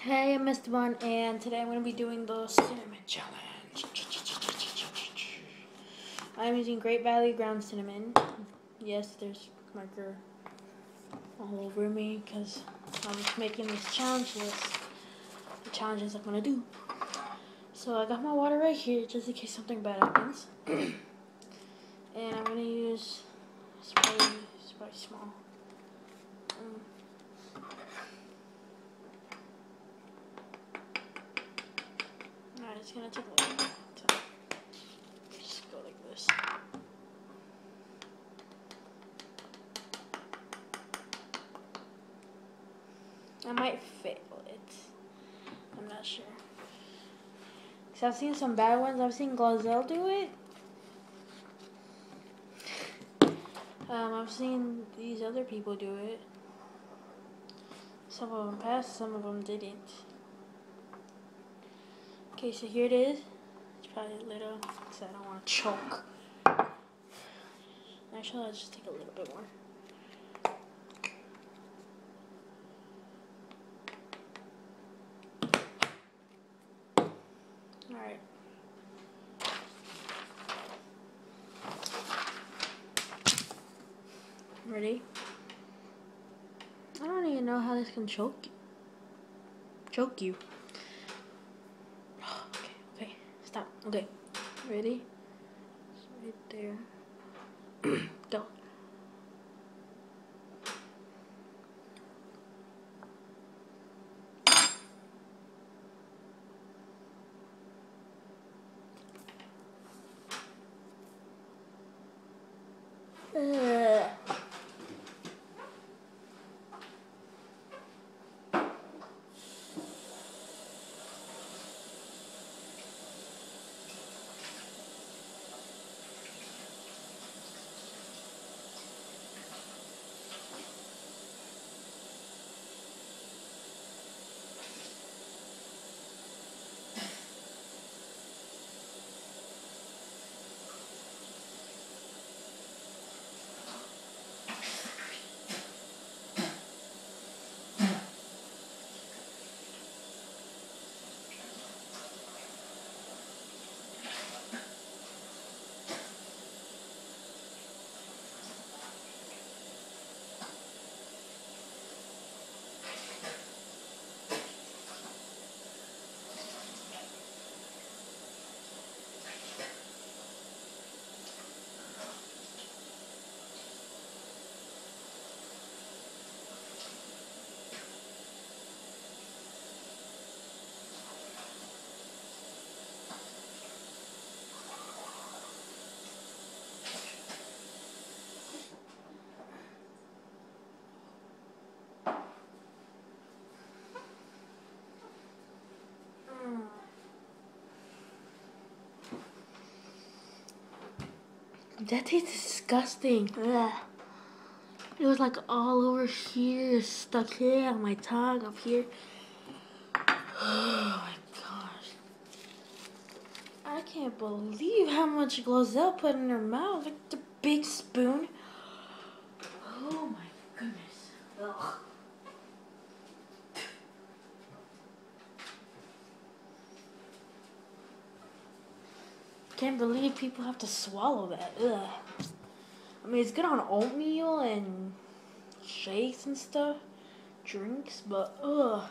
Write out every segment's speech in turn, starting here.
Hey, I'm Mr. Bun, and today I'm going to be doing the cinnamon challenge. I'm using Great Value ground cinnamon. Yes, there's marker all over me because I'm making this challenge list. The challenges I'm going to do. So I got my water right here just in case something bad happens. And I'm going to use spray small. Alright, it's going to take a little bit of time. Just go like this. I might fail it. I'm not sure. Because I've seen some bad ones. I've seen Glozell do it. I've seen these other people do it. Some of them passed, some of them didn't. Okay, so here it is. It's probably a little, because I don't want to choke. Actually, I'll just take a little bit more. Alright. Ready? I don't even know how this can choke you. Okay, stop. Okay, ready? It's right there. Go. That tastes disgusting. Ugh. It was like all over here, stuck here on my tongue, up here. Oh my gosh. I can't believe how much Glozell put in her mouth. Like the big spoon. Oh my goodness. Ugh. Can't believe people have to swallow that. Ugh. I mean, it's good on oatmeal and shakes and stuff, drinks, but ugh.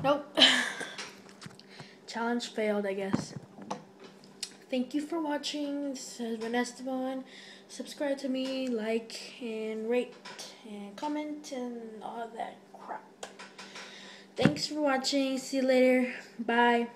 Nope. Challenge failed, I guess. Thank you for watching. This has been Esteban. Subscribe to me, like, and rate, and comment, and all that crap. Thanks for watching. See you later. Bye.